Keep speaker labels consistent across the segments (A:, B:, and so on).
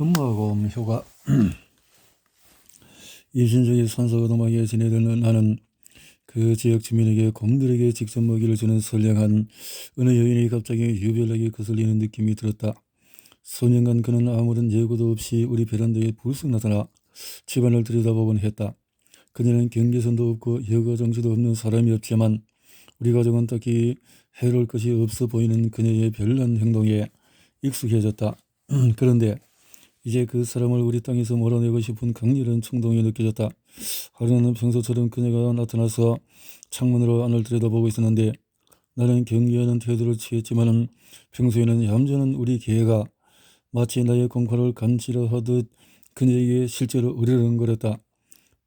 A: 음모하고 효과. 임신중에 산소거동하게 지내던 나는 그 지역 주민에게 곰들에게 직접 먹이를 주는 선량한 어느 여인이 갑자기 유별나게 거슬리는 느낌이 들었다. 소년간 그는 아무런 예고도 없이 우리 베란다에 불쑥 나타나 집안을 들여다보곤 했다. 그녀는 경계선도 없고 여과 정치도 없는 사람이었지만 우리 가족은 딱히 해로울 것이 없어 보이는 그녀의 별난 행동에 익숙해졌다. 그런데 이제 그 사람을 우리 땅에서 몰아내고 싶은 강렬한 충동이 느껴졌다. 하루는 평소처럼 그녀가 나타나서 창문으로 안을 들여다보고 있었는데 나는 경계하는 태도를 취했지만은 평소에는 얌전한 우리 개가 마치 나의 공포를 감지려 하듯 그녀에게 실제로 으르렁거렸다.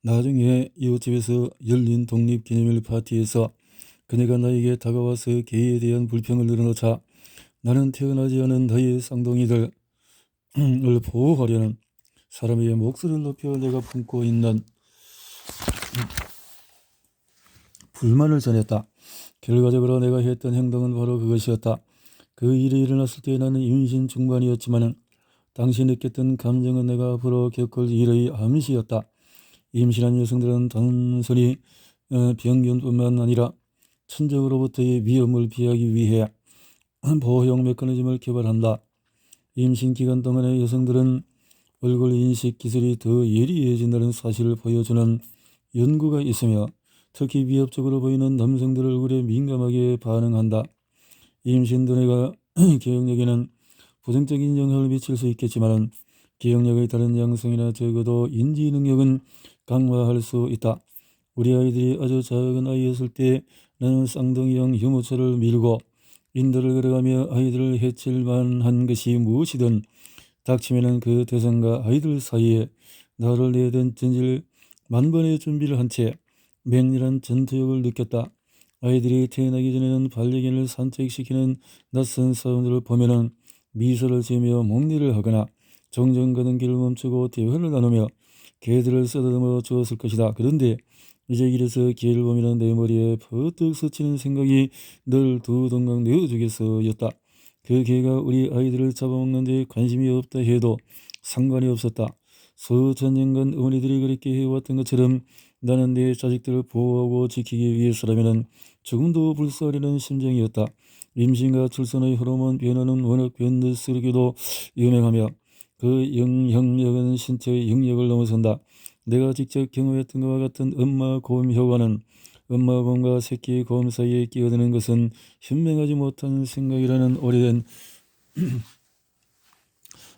A: 나중에 이웃집에서 열린 독립기념일 파티에서 그녀가 나에게 다가와서 개에 대한 불평을 늘어놓자 나는 태어나지 않은 나의 쌍둥이들 을 보호하려는 사람의 목소리를 높여 내가 품고 있는 불만을 전했다. 결과적으로 내가 했던 행동은 바로 그것이었다. 그 일이 일어났을 때 나는 임신 중반이었지만 당시 느꼈던 감정은 내가 앞으로 겪을 일의 암시였다. 임신한 여성들은 단순히 병균뿐만 아니라 천적으로부터의 위험을 피하기 위해 보호용 메커니즘을 개발한다. 임신 기간 동안의 여성들은 얼굴 인식 기술이 더 예리해진다는 사실을 보여주는 연구가 있으며 특히 위협적으로 보이는 남성들 얼굴에 민감하게 반응한다. 임신 두뇌가 기억력에는 부정적인 영향을 미칠 수 있겠지만 기억력의 다른 양성이나 적어도 인지 능력은 강화할 수 있다. 우리 아이들이 아주 작은 아이였을 때 나는 쌍둥이형 유모차를 밀고 인도를 걸어가며 아이들을 해칠 만한 것이 무엇이든 닥치면은 그 대상과 아이들 사이에 나를 내던 전질 만번의 준비를 한 채 맹렬한 전투욕을 느꼈다. 아이들이 태어나기 전에는 반려견을 산책시키는 낯선 사람들을 보면은 미소를 지으며 목례를 하거나 종종 가는 길을 멈추고 대화를 나누며 개들을 쓰다듬어 주었을 것이다. 그런데 이제 이래서 개를 보면 내 머리에 퍼뜩 스치는 생각이 늘 두 동강 내어주겠어였다. 그 개가 우리 아이들을 잡아먹는 데 관심이 없다 해도 상관이 없었다. 수천 년간 어머니들이 그렇게 해왔던 것처럼 나는 내 자식들을 보호하고 지키기 위해서라면 조금도 불쌍하려는 심정이었다. 임신과 출산의 호르몬 변화는 워낙 변덕스럽게도 유명하며 그 영향력은 신체의 영역을 넘어선다. 내가 직접 경험했던 것과 같은 엄마 곰 효과는 엄마 곰과 새끼 곰 사이에 끼어드는 것은 현명하지 못한 생각이라는 오래된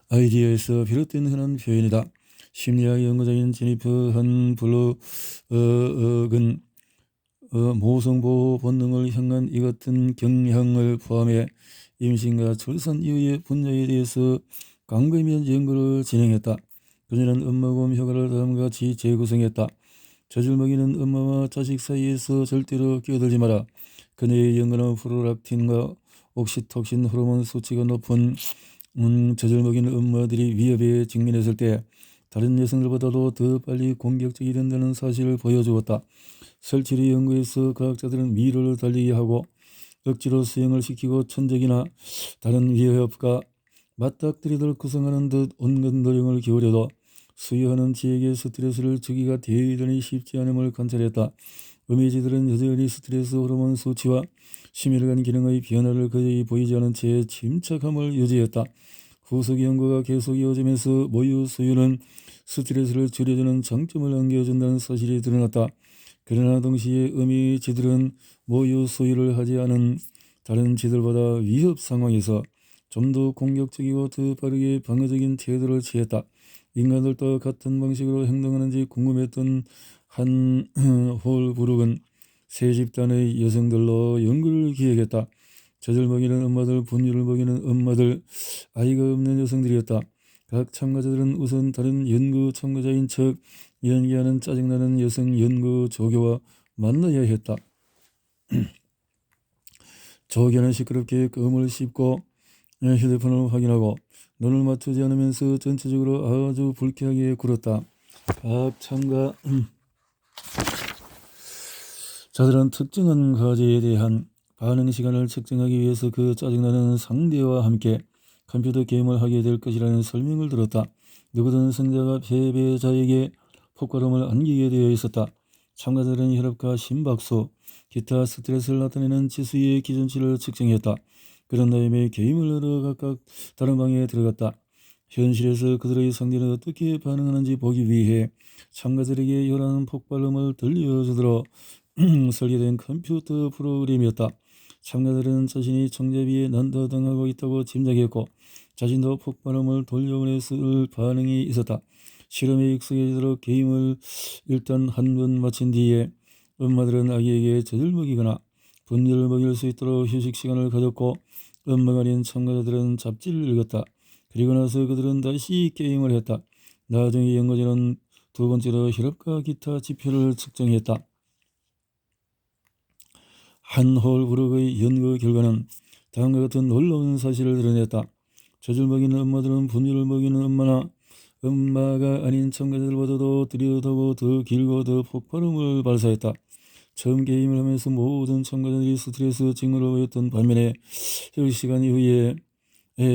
A: 아이디어에서 비롯된 흔한 표현이다. 심리학 연구자인 제니퍼 한블루억은 모성보호 본능을 향한 이 같은 경향을 포함해 임신과 출산 이후의 분야에 대해서 광범위한 연구를 진행했다. 그녀는 엄마곰 효과를 다음과 같이 재구성했다. 젖을 먹이는 엄마와 자식 사이에서 절대로 끼어들지 마라. 그녀의 연구는 프로락틴과 옥시톡신 호르몬 수치가 높은 젖을 먹이는 엄마들이 위협에 직면했을 때 다른 여성들보다도 더 빨리 공격적이 된다는 사실을 보여주었다. 설치리 연구에서 과학자들은 미로를 달리게 하고 억지로 수영을 시키고 천적이나 다른 위협과 맞닥뜨리도록 구성하는 듯 온갖 노력을 기울여도 수유하는 지에게 스트레스를 주기가 대단히 쉽지 않음을 관찰했다. 어미지들은 여전히 스트레스 호르몬 수치와 심혈관 기능의 변화를 거의 보이지 않은 채 침착함을 유지했다. 후속 연구가 계속 이어지면서 모유 수유는 스트레스를 줄여주는 장점을 안겨준다는 사실이 드러났다. 그러나 동시에 어미지들은 모유 수유를 하지 않은 다른 쥐들보다 위협 상황에서 좀 더 공격적이고 더 빠르게 방어적인 태도를 취했다. 인간들도 같은 방식으로 행동하는지 궁금했던 한 홀브룩은 세 집단의 여성들로 연구를 기획했다. 젖을 먹이는 엄마들, 분유를 먹이는 엄마들, 아이가 없는 여성들이었다. 각 참가자들은 우선 다른 연구 참가자인 척 연기하는 짜증나는 여성 연구 조교와 만나야 했다. 조교는 시끄럽게 껌을 씹고 휴대폰을 확인하고 눈을 맞추지 않으면서 전체적으로 아주 불쾌하게 굴었다. 각 참가자들은 특정한 과제에 대한 반응 시간을 측정하기 위해서 그 짜증나는 상대와 함께 컴퓨터 게임을 하게 될 것이라는 설명을 들었다. 누구든 승자가 패배자에게 폭발음을 안기게 되어 있었다. 참가자들은 혈압과 심박수, 기타 스트레스를 나타내는 지수의 기준치를 측정했다. 그런 다음에 게임을 하러 각각 다른 방에 들어갔다. 현실에서 그들의 상대는 어떻게 반응하는지 보기 위해 참가자들에게 요란한 폭발음을 들려주도록 설계된 컴퓨터 프로그램이었다. 참가자들은 자신이 정제비에 난도당하고 있다고 짐작했고 자신도 폭발음을 돌려보냈을 반응이 있었다. 실험에 익숙해지도록 게임을 일단 한 번 마친 뒤에 엄마들은 아기에게 젖을 먹이거나 분유를 먹일 수 있도록 휴식 시간을 가졌고 엄마가 아닌 참가자들은 잡지를 읽었다. 그리고 나서 그들은 다시 게임을 했다. 나중에 연구진은 두 번째로 혈압과 기타 지표를 측정했다. 한홀 브룩의 연구 결과는 다음과 같은 놀라운 사실을 드러냈다. 젖을 먹이는 엄마들은 분유를 먹이는 엄마가 아닌 참가자들보다도 뚜렷하고 더 길고 더 폭발음을 발사했다. 처음 게임을 하면서 모든 참가자들이 스트레스 징후를 보였던 반면에 휴식 시간 이후에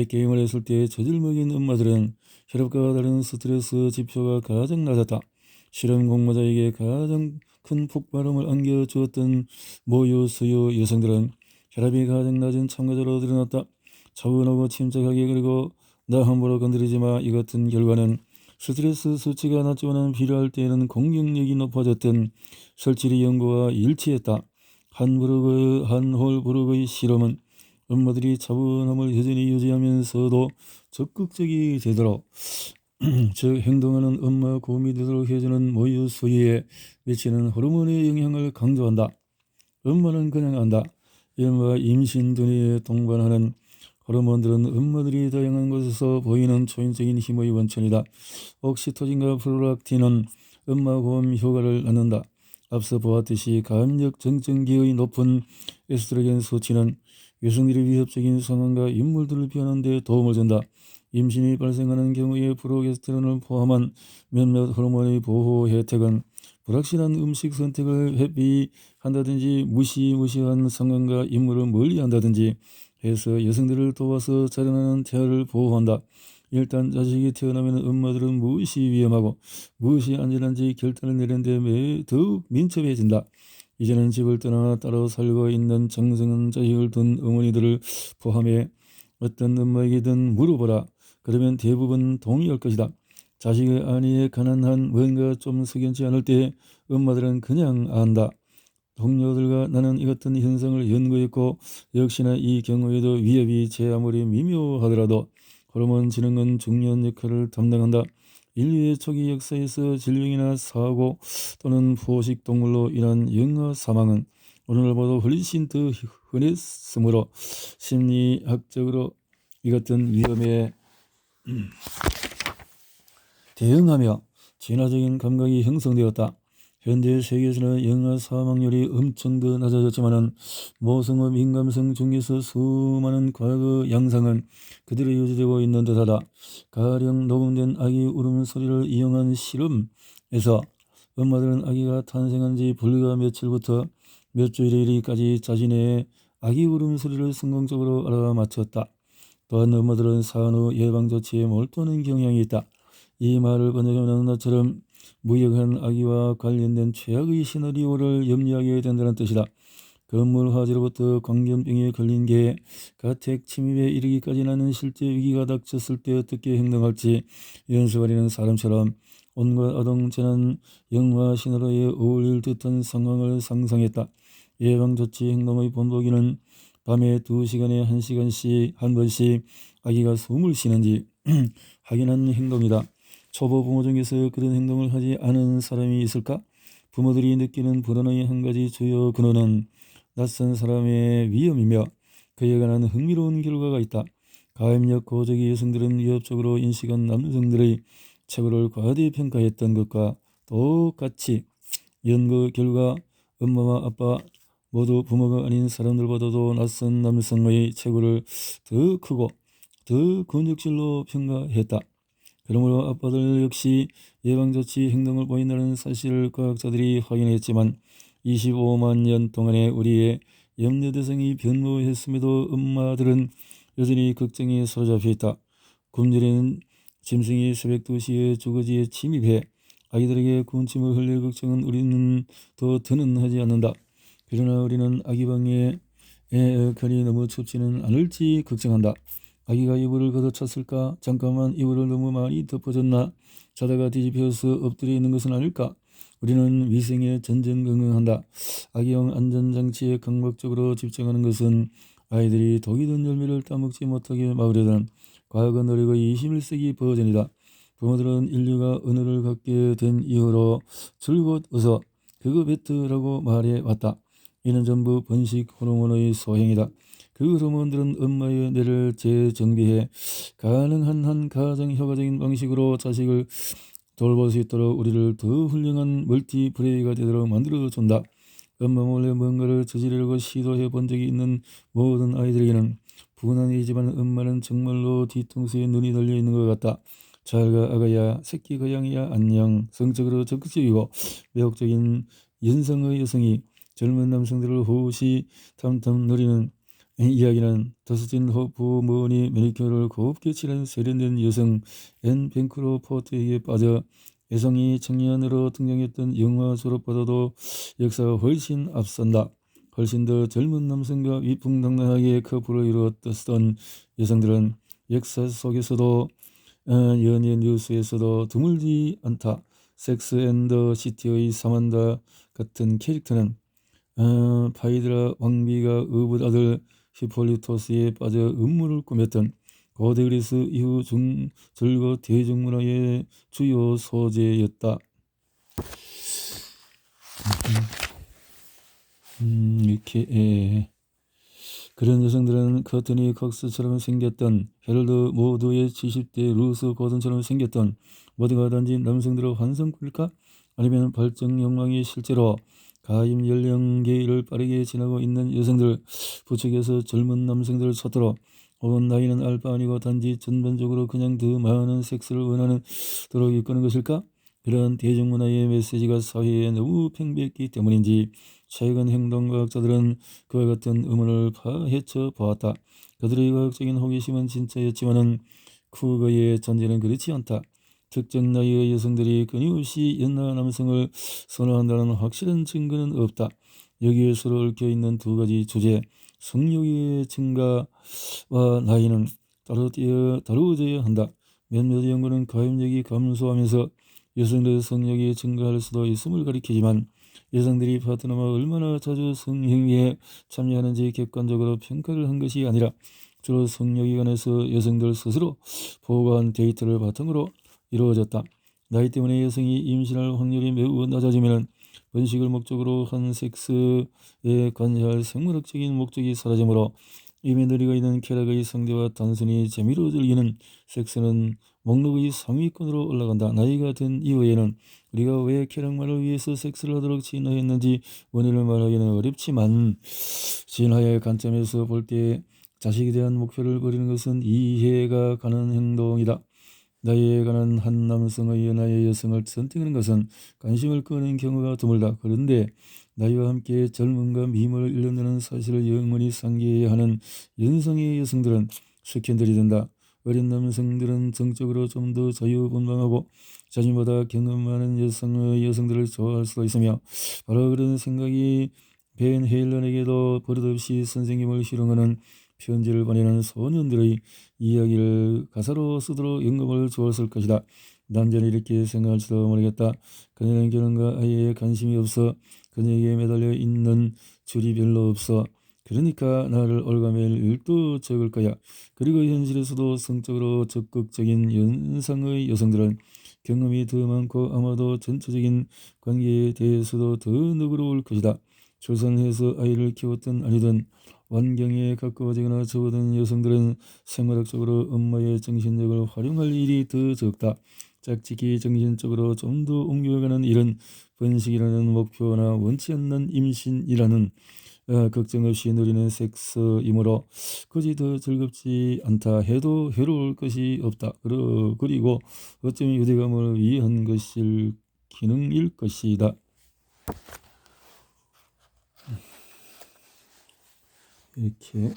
A: 게임을 했을 때 젖을 먹인 엄마들은 혈압과 다른 스트레스 지표가 가장 낮았다. 실험 공모자에게 가장 큰 폭발음을 안겨주었던 모유 수유 여성들은 혈압이 가장 낮은 참가자로 드러났다. 차분하고 침착하게 그리고 나 함부로 건드리지 마. 이 같은 결과는 스트레스 수치가 낮지만 필요할 때에는 공격력이 높아졌던 설치리 연구와 일치했다. 한홀브룩의 실험은 엄마들이 차분함을 여전히 유지하면서도 적극적이 되도록 즉 행동하는 엄마 고음이 되도록 해주는 모유 수유에 미치는 호르몬의 영향을 강조한다. 엄마는 그냥 안다. 이른바 임신 두뇌에 동반하는 호르몬들은 엄마들이 다양한 곳에서 보이는 초인적인 힘의 원천이다. 옥시토진과 프롤락틴은 엄마 고음 효과를 낳는다. 앞서 보았듯이 가압력 정전기의 높은 에스트로겐 수치는 여성들의 위협적인 상황과 인물들을 피하는 데 도움을 준다. 임신이 발생하는 경우에 프로게스테론을 포함한 몇몇 호르몬의 보호 혜택은 불확실한 음식 선택을 회피한다든지 무시무시한 상황과 인물을 멀리한다든지 해서 여성들을 도와서 자라나는 태아를 보호한다. 일단 자식이 태어나면 엄마들은 무엇이 위험하고 무엇이 안전한지 결단을 내리는데 더욱 민첩해진다. 이제는 집을 떠나 따로 살고 있는 정성은 자식을 둔 어머니들을 포함해 어떤 엄마에게든 물어보라. 그러면 대부분 동의할 것이다. 자식의 안위에 가난한 뭔가 좀 석연치 않을 때 엄마들은 그냥 안다. 동료들과 나는 이 같은 현상을 연구했고 역시나 이 경우에도 위협이 제 아무리 미묘하더라도 호르몬 지능은 중요한 역할을 담당한다. 인류의 초기 역사에서 질병이나 사고 또는 포식 동물로 인한 영아 사망은 오늘보다 훨씬 더 흔했으므로 심리학적으로 이 같은 위험에 대응하며 진화적인 감각이 형성되었다. 현대 세계에서는 영아 사망률이 엄청 더 낮아졌지만 모성의 민감성 중에서 수많은 과거 양상은 그대로 유지되고 있는 듯하다. 가령 녹음된 아기 울음소리를 이용한 실험에서 엄마들은 아기가 탄생한 지 불과 며칠부터 몇 주일에 이르기까지 자신의 아기 울음소리를 성공적으로 알아맞혔다. 또한 엄마들은 산후 예방조치에 몰두하는 경향이 있다. 이 말을 번역하면 나처럼 무역한 아기와 관련된 최악의 시나리오를 염려하게 된다는 뜻이다. 건물 화재로부터 광견병에 걸린 게 가택 침입에 이르기까지 나는 실제 위기가 닥쳤을 때 어떻게 행동할지 연습하려는 사람처럼 온갖 아동재난 영화 시나리오에 어울릴 듯한 상황을 상상했다. 예방조치 행동의 본보기는 밤에 2시간에 1시간씩 한 번씩 아기가 숨을 쉬는지 확인하는 행동이다. 초보 부모 중에서 그런 행동을 하지 않은 사람이 있을까? 부모들이 느끼는 불안의 한 가지 주요 근원은 낯선 사람의 위험이며 그에 관한 흥미로운 결과가 있다. 가입력 고적의 여성들은 위협적으로 인식한 남성들의 최고를 과대평가했던 것과 똑같이 연구 결과 엄마와 아빠 모두 부모가 아닌 사람들보다도 낯선 남성의 체구를 더 크고 더 근육질로 평가했다. 그러므로 아빠들 역시 예방조치 행동을 보인다는 사실을 과학자들이 확인했지만 25만 년 동안에 우리의 염려대상이 변모했음에도 엄마들은 여전히 걱정에 사로잡혀 있다. 굶주리는 짐승이 새벽 2시에 주거지에 침입해 아기들에게 군침을 흘릴 걱정은 우리는 더는 하지 않는다. 그러나 우리는 아기 방에 에어컨이 너무 춥지는 않을지 걱정한다. 아기가 이불을 걷어찼을까? 잠깐만 이불을 너무 많이 덮어줬나? 자다가 뒤집혀서 엎드려 있는 것은 아닐까? 우리는 위생에 전전긍긍한다. 아기용 안전장치에 강박적으로 집중하는 것은 아이들이 독이 든 열매를 따먹지 못하게 막으려던 과거 노력의 21세기 버전이다. 부모들은 인류가 언어를 갖게 된 이후로 줄곧 어서 그거 뱉으라고 말해왔다. 이는 전부 번식 호르몬의 소행이다. 그 호르몬들은 엄마의 뇌를 재정비해 가능한 한 가장 효과적인 방식으로 자식을 돌볼 수 있도록 우리를 더 훌륭한 멀티 브레이가 되도록 만들어준다. 엄마 몰래 뭔가를 저지르려고 시도해 본 적이 있는 모든 아이들에게는 분한이지만 엄마는 정말로 뒤통수에 눈이 달려 있는 것 같다. 잘가 아가야, 새끼 고양이야, 안녕. 성적으로 적극적이고 매혹적인 연상의 여성이 젊은 남성들을 호시탐탐 노리는 이야기는 더스틴 호프먼이 매니큐어를 곱게 칠한 세련된 여성 앤 뱅크로포트에게 빠져 여성이 청년으로 등장했던 영화 졸업보다도 역사가 훨씬 앞선다. 훨씬 더 젊은 남성과 위풍당당하게 커플을 이루었던 여성들은 역사 속에서도 연예 뉴스에서도 드물지 않다. 섹스 앤 더 시티의 사만다 같은 캐릭터는 파이드라 왕비가 의붓 아들 히폴리토스에 빠져 음모를 꾸몄던 고대 그리스 이후 절거 대중문화의 주요 소재였다. 이렇게 그런 여성들은 커트니 컥스처럼 생겼던 헤럴드 모두의 70대 루스 고든처럼 생겼던 모두가 단지 남성들의 환상일까? 아니면 발정 욕망이 실제로 가임 연령계를 빠르게 지나고 있는 여성들 부축해서 젊은 남성들을 찾도록 혹은 나이는 알 바 아니고 단지 전반적으로 그냥 더 많은 섹스를 원하는 도록 이끄는 것일까? 그런 대중문화의 메시지가 사회에 너무 팽배했기 때문인지 최근 행동과학자들은 그와 같은 의문을 파헤쳐 보았다. 그들의 과학적인 호기심은 진짜였지만은 쿠거의 존재는 그렇지 않다. 특정 나이의 여성들이 끊임없이 연하 남성을 선호한다는 확실한 증거는 없다. 여기에 서로 얽혀있는 두 가지 주제, 성욕의 증가와 나이는 다루어져야 한다. 몇몇 연구는 가임력이 감소하면서 여성들의 성욕이 증가할 수도 있음을 가리키지만 여성들이 파트너와 얼마나 자주 성행위에 참여하는지 객관적으로 평가를 한 것이 아니라 주로 성욕에 관해서 여성들 스스로 보고한 데이터를 바탕으로 이루어졌다. 나이 때문에 여성이 임신할 확률이 매우 낮아지면 번식을 목적으로 한 섹스에 관여할 생물학적인 목적이 사라지므로 이미 누리고 있는 쾌락의 상대와 단순히 재미로 즐기는 섹스는 목록의 상위권으로 올라간다. 나이가 든 이후에는 우리가 왜 쾌락만을 위해서 섹스를 하도록 진화했는지 원인을 말하기는 어렵지만 진화의 관점에서 볼 때 자식에 대한 목표를 버리는 것은 이해가 가는 행동이다. 나이에 관한 한 남성의 연하의 여성을 선택하는 것은 관심을 끄는 경우가 드물다. 그런데 나이와 함께 젊음과 미모를 잃는다는 사실을 영원히 상기해야 하는 연상의 여성들은 스캔들이 된다. 어린 남성들은 정적으로 좀 더 자유분방하고 자신보다 경험 많은 여성들을 좋아할 수도 있으며 바로 그런 생각이 벤 헤일런에게도 버릇없이 선생님을 희롱하는 편지를 보내는 소년들의 이야기를 가사로 쓰도록 영감을 주었을 것이다. 남자는 이렇게 생각할지도 모르겠다. 그녀는 결혼과 아이에 관심이 없어. 그녀에게 매달려 있는 줄이 별로 없어. 그러니까 나를 올가매일 일도 적을 거야. 그리고 현실에서도 성적으로 적극적인 연상의 여성들은 경험이 더 많고 아마도 전체적인 관계에 대해서도 더 너그러울 것이다. 출산해서 아이를 키웠든 아니든 환경에 가까워지거나 접어든 여성들은 생물학적으로 엄마의 정신력을 활용할 일이 더 적다. 짝짓기 정신적으로 좀 더 옮겨가는 일은 번식이라는 목표나 원치 않는 임신이라는 걱정 없이 누리는 섹스이므로 굳이 더 즐겁지 않다 해도 해로울 것이 없다. 그리고 어쩌면 유대감을 위한 것일 기능일 것이다. 이렇게